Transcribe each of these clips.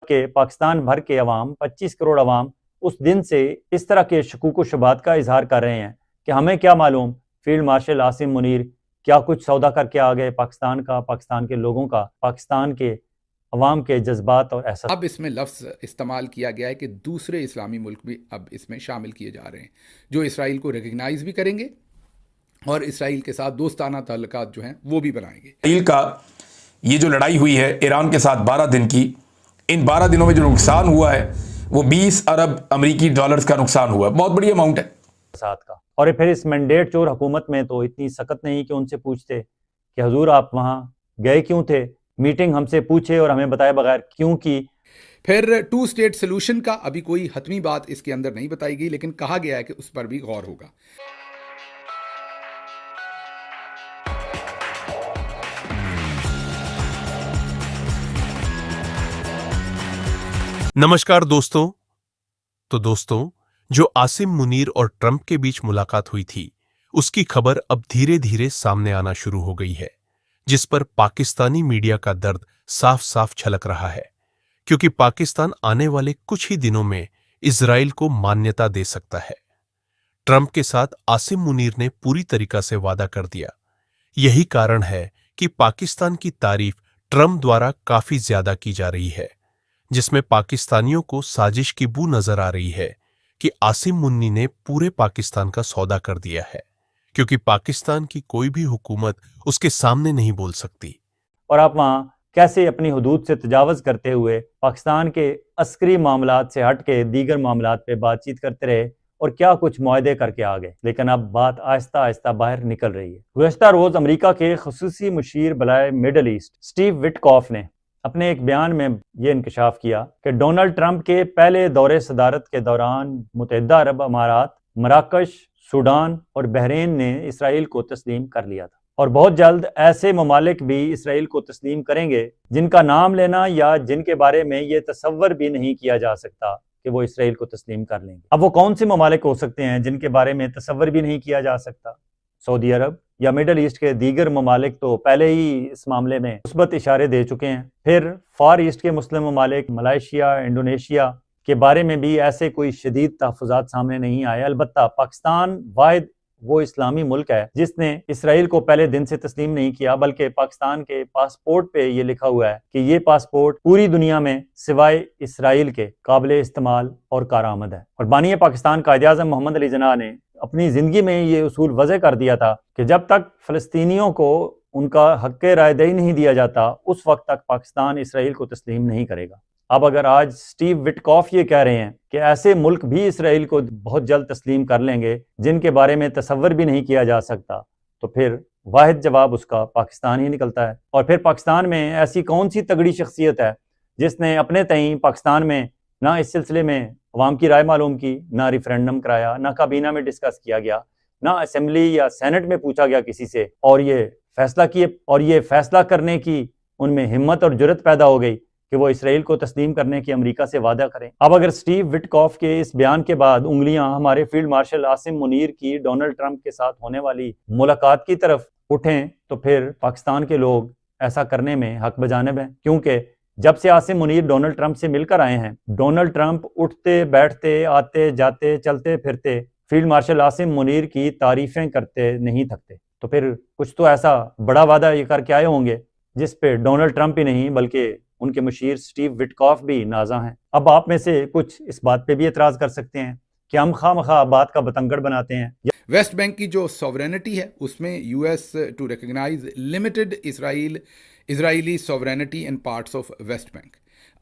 जबकि पाकिस्तान भर के अवाम 25 करोड़ अवाम उस दिन से इस तरह के शकूक व शुबात का इजहार कर रहे हैं कि हमें क्या मालूम फील्ड मार्शल आसिम मुनीर क्या कुछ सौदा करके आ गए पाकिस्तान का, पाकिस्तान के लोगों का, पाकिस्तान के अवाम के जज्बात और एहसास। अब इसमें लफ्ज़ इस्तेमाल किया गया है कि दूसरे इस्लामी मुल्क भी अब इसमें शामिल किए जा रहे हैं जो इसराइल को रिकग्नाइज़ भी करेंगे और इसराइल के साथ दोस्ताना ताल्लुकात जो हैं वो भी बनाएंगे। इसराइल का ये जो लड़ाई हुई है ईरान के साथ 12 दिन की, इन 12 दिनों में जो नुकसान हुआ है वो 20 अरब अमेरिकी डॉलर्स का नुकसान हुआ है। बहुत बड़ी अमाउंट है साथ का। और फिर इस मैंडेट चोर हुकूमत में तो इतनी सख्त नहीं कि उनसे पूछते कि हुजूर आप वहां गए क्यों थे, मीटिंग हमसे पूछे और हमें बताए बगैर क्यों की। फिर टू स्टेट सोल्यूशन का अभी कोई हतमी बात इसके अंदर नहीं बताई गई, लेकिन कहा गया है कि उस पर भी गौर होगा। नमस्कार दोस्तों। तो दोस्तों, जो आसिम मुनीर और ट्रंप के बीच मुलाकात हुई थी उसकी खबर अब धीरे धीरे सामने आना शुरू हो गई है, जिस पर पाकिस्तानी मीडिया का दर्द साफ साफ छलक रहा है, क्योंकि पाकिस्तान आने वाले कुछ ही दिनों में इजराइल को मान्यता दे सकता है। ट्रंप के साथ आसिम मुनीर ने पूरी तरीका से वादा कर दिया। यही कारण है कि पाकिस्तान की तारीफ ट्रंप द्वारा काफी ज्यादा की जा रही है, जिसमें पाकिस्तानियों को साजिश की बू नजर आ रही है कि आसिम मुन्नी ने पूरे पाकिस्तान का सौदा कर दिया है, क्योंकि पाकिस्तान की कोई भी हुकूमत उसके सामने नहीं बोल सकती। और आप वहां कैसे अपनी हुदूद से तजावज़ करते हुए पाकिस्तान के अस्करी मामलात से हट के दीगर मामलात पे बातचीत करते रहे और क्या कुछ मुआहदे करके आ गए। लेकिन अब बात आहिस्ता आहिस्ता बाहर निकल रही है। गुज़श्ता रोज अमेरिका के खुसूसी मुशीर बलाए मिडल ईस्ट स्टीव विटकॉफ ने अपने एक बयान में ये इंकशाफ किया कि डोनाल्ड ट्रंप के पहले दौरे सदारत के दौरान मुत्तहिदा अरब अमारात, मराकश, सूडान और बहरीन ने इसराइल को तस्लीम कर लिया था और बहुत जल्द ऐसे ममालिक भी इसराइल को तस्लीम करेंगे जिनका नाम लेना या जिनके बारे में ये तसव्वुर भी नहीं किया जा सकता कि वो इसराइल को तस्लीम कर लेंगे। अब वो कौन से ममालिक हो सकते हैं जिनके बारे में तसव्वुर भी नहीं किया जा सकता? सऊदी अरब या मिडल ईस्ट के दीगर ममालिक तो पहले ही इस मामले में मुस्बत इशारे दे चुके हैं। फिर फार ईस्ट के मुस्लिम ममालिक मलेशिया, इंडोनेशिया के बारे में भी ऐसे कोई शदीद तहफ़्फ़ुज़ात सामने नहीं आए। अलबत्ता पाकिस्तान वाहिद वो इस्लामी मुल्क है जिसने इसराइल को पहले दिन से तस्लीम नहीं किया, बल्कि पाकिस्तान के पासपोर्ट पे ये लिखा हुआ है कि ये पासपोर्ट पूरी दुनिया में सिवाय इसराइल के काबिल इस्तेमाल और कारआमद है। और बानी पाकिस्तान कायद-ए-आज़म मोहम्मद अली जिन्ना ने अपनी जिंदगी में ये उसूल वज़ह कर दिया था कि जब तक फ़लस्तीनियों को उनका हक़ रायदही नहीं दिया जाता उस वक्त तक पाकिस्तान इसराइल को तस्लीम नहीं करेगा। अब अगर आज स्टीव विटकॉफ ये कह रहे हैं कि ऐसे मुल्क भी इसराइल को बहुत जल्द तस्लीम कर लेंगे जिनके बारे में तसव्वुर भी नहीं किया जा सकता, तो फिर वाहिद जवाब उसका पाकिस्तान ही निकलता है। और फिर पाकिस्तान में ऐसी कौन सी तगड़ी शख्सियत है जिसने अपने तईं पाकिस्तान में ना इस सिलसिले में अवाम की राय मालूम की, ना रिफरेंडम कराया, ना काबीना में डिस्कस किया गया, ना असेंबली या सेनेट में पूछा गया किसी से, और ये फैसला किए और ये फैसला करने की उनमें हिम्मत और जुर्रत पैदा हो गई कि वो इसराइल को तस्लीम करने की अमेरिका से वादा करें। अब अगर स्टीव विटकॉफ के इस बयान के बाद उंगलियां हमारे फील्ड मार्शल आसिम मुनीर की डोनाल्ड ट्रंप के साथ होने वाली मुलाकात की तरफ उठें तो फिर पाकिस्तान के लोग ऐसा करने में हक बजानिब हैं, क्योंकि जब से आसिम मुनीर डोनाल्ड ट्रंप से मिलकर आए हैं, डोनाल्ड ट्रंप उठते बैठते आते जाते चलते फिरते फील्ड मार्शल आसिम मुनीर की तारीफें करते नहीं थकते। तो फिर कुछ तो ऐसा बड़ा वादा ये करके आए होंगे जिस पे डोनाल्ड ट्रंप ही नहीं बल्कि उनके मुशीर स्टीव विटकॉफ भी नाजा हैं। अब आप में से कुछ इस बात पे भी एतराज कर सकते हैं कि हम खामखा बात का बतंगड़ बनाते हैं। वेस्ट बैंक की जो सॉवरेनिटी है उसमें US to recognize limited Israeli sovereignty in parts of West Bank.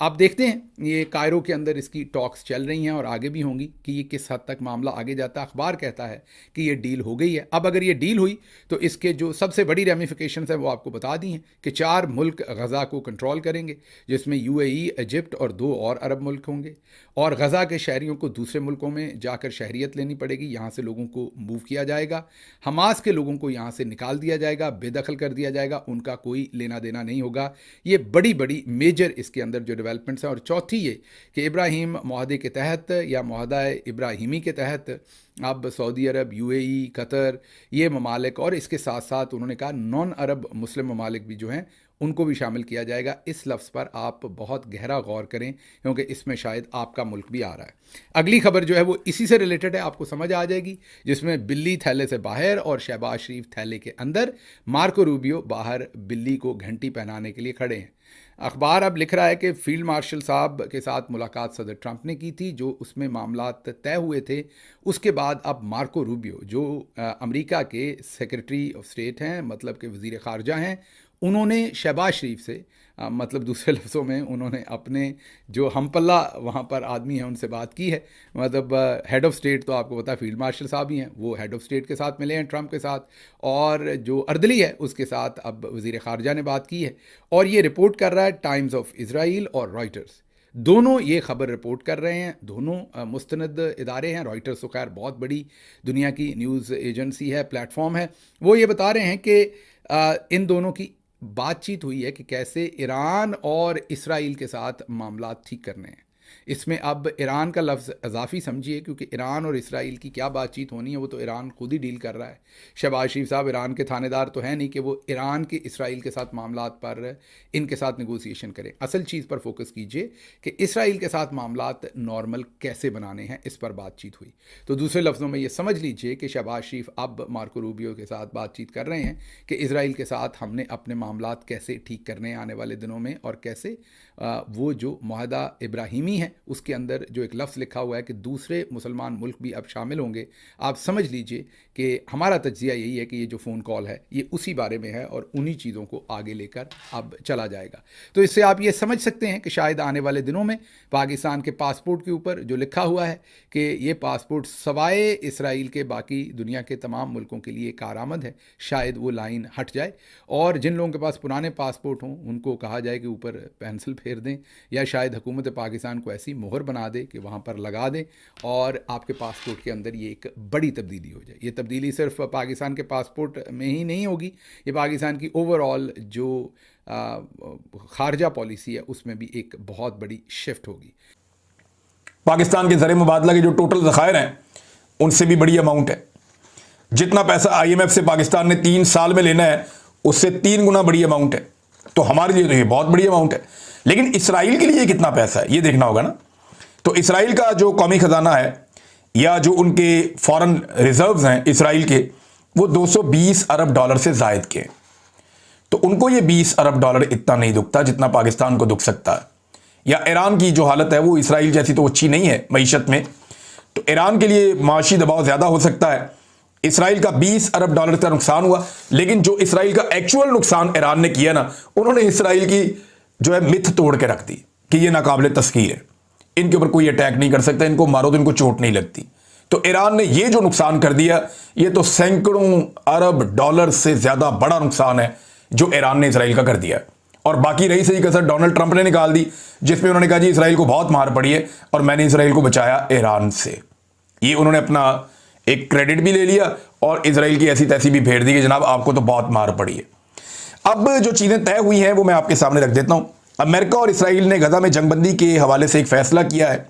आप देखते हैं ये कायरो के अंदर इसकी टॉक्स चल रही हैं और आगे भी होंगी कि ये किस हद तक मामला आगे जाता है। अखबार कहता है कि ये डील हो गई है। अब अगर ये डील हुई तो इसके जो सबसे बड़ी रेमिफिकेशंस है वो आपको बता दी हैं कि 4 मुल्क गज़ा को कंट्रोल करेंगे, जिसमें यूएई, इजिप्ट और 2 और अरब मुल्क होंगे, और गज़ा के शहरियों को दूसरे मुल्कों में जाकर शहरियत लेनी पड़ेगी, यहाँ से लोगों को मूव किया जाएगा, हमास के लोगों को यहाँ से निकाल दिया जाएगा, बेदखल कर दिया जाएगा, उनका कोई लेना देना नहीं होगा। ये बड़ी बड़ी मेजर इसके अंदर जो डेवलपमेंट्स हैं। और चौथी ये कि इब्राहिम मुआहदे के तहत या मुआहदा इब्राहिमी के तहत अब सऊदी अरब, यूएई, कतर, ये ममालिक और इसके साथ साथ उन्होंने कहा नॉन अरब मुस्लिम ममालिक भी जो हैं उनको भी शामिल किया जाएगा। इस लफ्ज़ पर आप बहुत गहरा गौर करें, क्योंकि इसमें शायद आपका मुल्क भी आ रहा है। अगली खबर जो है वो इसी से रिलेटेड है, आपको समझ आ जाएगी, जिसमें बिल्ली थैले से बाहर और शहबाज शरीफ थैले के अंदर। मार्को रूबियो बाहर बिल्ली को घंटी पहनाने के लिए खड़े हैं। अखबार अब लिख रहा है कि फील्ड मार्शल साहब के साथ मुलाकात सदर ट्रंप ने की थी, जो उसमें मामला तय हुए थे। उसके बाद अब मार्को रूबियो, जो अमेरिका के सेक्रेटरी ऑफ स्टेट हैं, मतलब के वज़ीर ख़ारजा हैं, उन्होंने शहबाज शरीफ से मतलब दूसरे लफ्ज़ों में उन्होंने अपने जो हमपल्ला वहाँ पर आदमी हैं उनसे बात की है। मतलब हेड ऑफ़ स्टेट तो आपको पता है फील्ड मार्शल साहब ही हैं, वो हेड ऑफ़ स्टेट के साथ मिले हैं ट्रंप के साथ, और जो अर्दली है उसके साथ अब वज़ीर ख़ारजा ने बात की है। और ये रिपोर्ट कर रहा है टाइम्स ऑफ इज़राइल और रॉयटर्स, दोनों ये खबर रिपोर्ट कर रहे हैं। दोनों मुस्तनद इदारे हैं। रॉयटर्स तो खैर बहुत बड़ी दुनिया की न्यूज़ एजेंसी है, प्लेटफॉर्म है। वो ये बता रहे हैं कि इन दोनों की बातचीत हुई है कि कैसे ईरान और इसराइल के साथ मामला ठीक करने हैं। इसमें अब ईरान का लफ्ज़ इजाफी समझिए, क्योंकि ईरान और इसराइल की क्या बातचीत होनी है वो तो ईरान खुद ही डील कर रहा है। शहबाज शरीफ साहब ईरान के थानेदार तो हैं नहीं कि वो ईरान के इसराइल के साथ मामलात पर इनके साथ नेगोशिएशन करें। असल चीज़ पर फोकस कीजिए कि इसराइल के साथ मामलात नॉर्मल कैसे बनाने हैं, इस पर बातचीत हुई। तो दूसरे लफ्ज़ों में ये समझ लीजिए कि शहबाज शरीफ अब मार्को रूबियो के साथ बातचीत कर रहे हैं कि इसराइल के साथ हमने अपने मामलात कैसे ठीक करने हैं आने वाले दिनों में, और कैसे वो जो मुआहदा इब्राहिमी है उसके अंदर जो एक लफ्ज़ लिखा हुआ है कि दूसरे मुसलमान मुल्क भी अब शामिल होंगे। आप समझ लीजिए कि हमारा तज्जिया यही है कि ये जो फ़ोन कॉल है ये उसी बारे में है और उन्हीं चीज़ों को आगे लेकर अब चला जाएगा। तो इससे आप ये समझ सकते हैं कि शायद आने वाले दिनों में पाकिस्तान के पासपोर्ट के ऊपर जो लिखा हुआ है कि ये पासपोर्ट सवाए इसराइल के बाकी दुनिया के तमाम मुल्कों के लिए कारआमद है, शायद वो लाइन हट जाए और जिन लोगों के पास पुराने पासपोर्ट हों उनको कहा जाए कि ऊपर पेंसिल फेर दें, या शायद हुकूमत पाकिस्तान को ऐसी मोहर बना दे कि वहाँ पर लगा दें और आपके पासपोर्ट के अंदर ये एक बड़ी तब्दीली हो जाए। ये तब्दीली सिर्फ पाकिस्तान के पासपोर्ट में ही नहीं होगी, ये पाकिस्तान की ओवरऑल जो खारजा पॉलिसी है उसमें भी एक बहुत बड़ी शिफ्ट होगी। पाकिस्तान के ज़र मुबादला के जो टोटल ज़खायर हैं उनसे भी बड़ी अमाउंट है। जितना पैसा IMF से पाकिस्तान ने 3 साल में लेना है उससे 3 गुना बड़ी अमाउंट है। तो हमारे लिए तो ये बहुत बड़ी अमाउंट है, लेकिन इसराइल के लिए कितना पैसा है ये देखना होगा ना। तो इसराइल का जो कौमी खजाना है या जो उनके फॉरेन रिजर्व्स हैं इसराइल के, वो 220 अरब डॉलर से जायद के हैं। तो उनको ये 20 अरब डॉलर इतना नहीं दुखता जितना पाकिस्तान को दुख सकता है। या ईरान की जो हालत है वो इसराइल जैसी तो अच्छी नहीं है मईशत में, तो ईरान के लिए माशी दबाव ज़्यादा हो सकता है। इसराइल का 20 अरब डॉलर का नुकसान हुआ, लेकिन जो इसराइल का एक्चुअल नुकसान ईरान ने किया ना, उन्होंने इसराइल की जो है मिथ तोड़ के रख दी कि ये नाकाबिले तस्खीर है, इनके ऊपर कोई अटैक नहीं कर सकता, इनको मारो तो इनको चोट नहीं लगती। तो ईरान ने ये जो नुकसान कर दिया ये तो सैकड़ों अरब डॉलर से ज़्यादा बड़ा नुकसान है जो ईरान ने इसराइल का कर दिया। और बाकी रही सही कसर डोनाल्ड ट्रंप ने निकाल दी, जिसमें उन्होंने कहा जी इसराइल को बहुत मार पड़ी है और मैंने इसराइल को बचाया ईरान से। ये उन्होंने अपना एक क्रेडिट भी ले लिया और इसराइल की ऐसी तैसी भी फेर दी कि जनाब आपको तो बहुत मार पड़ी है। अब जो चीज़ें तय हुई हैं वो मैं आपके सामने रख देता हूं। अमेरिका और इसराइल ने गजा में जंगबंदी के हवाले से एक फैसला किया है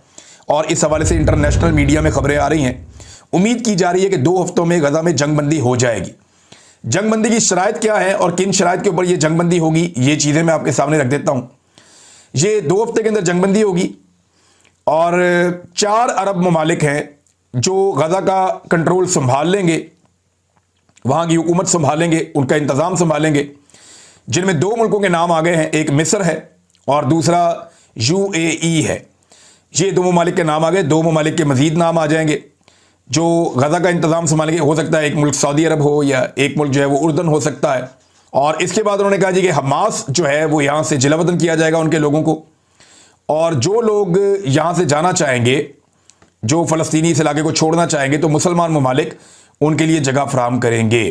और इस हवाले से इंटरनेशनल मीडिया में खबरें आ रही हैं। उम्मीद की जा रही है कि 2 हफ्तों में गजा में जंगबंदी हो जाएगी। जंगबंदी की शराइत क्या है और किन शराइत के ऊपर यह जंगबंदी होगी, ये चीज़ें मैं आपके सामने रख देता हूं। ये 2 हफ्ते के अंदर जंगबंदी होगी और 4 अरब ममालिक हैं जो गजा का कंट्रोल संभाल लेंगे, वहां की हुकूमत संभालेंगे, उनका इंतज़ाम संभालेंगे, जिनमें 2 मुल्कों के नाम आ गए हैं। एक मिस्र है और दूसरा UAE है। ये 2 ममालिक के नाम आ गए। 2 ममालिक के मजीद नाम आ जाएंगे जो गजा का इंतज़ाम संभालेंगे। हो सकता है एक मुल्क सऊदी अरब हो या एक मुल्क जो है वो उर्दन हो सकता है। और इसके बाद उन्होंने कहा जी कि हमास जो है वो यहाँ से जिलावतन किया जाएगा उनके लोगों को, और जो लोग यहाँ से जाना चाहेंगे, जो फ़लस्तीनी इस इलाके को छोड़ना चाहेंगे, तो मुसलमान ममालिक उनके लिए जगह फराहम करेंगे।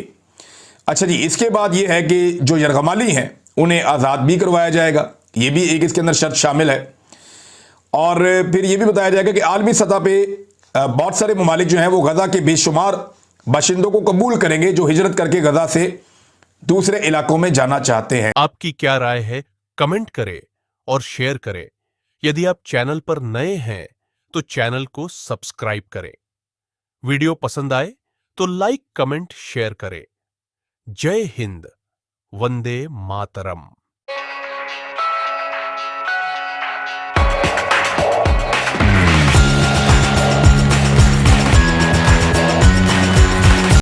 अच्छा जी, इसके बाद ये है कि जो यरगमाली हैं उन्हें आज़ाद भी करवाया जाएगा, ये भी एक इसके अंदर शर्त शामिल है। और फिर ये भी बताया जाएगा कि आलमी सतह पे बहुत सारे ममालिक जो हैं वो गजा के बेशुमार बाशिंदों को कबूल करेंगे जो हिजरत करके गजा से दूसरे इलाकों में जाना चाहते हैं। आपकी क्या राय है, कमेंट करें और शेयर करें। यदि आप चैनल पर नए हैं तो चैनल को सब्सक्राइब करें। वीडियो पसंद आए तो लाइक, कमेंट, शेयर करें। जय हिंद, वंदे मातरम।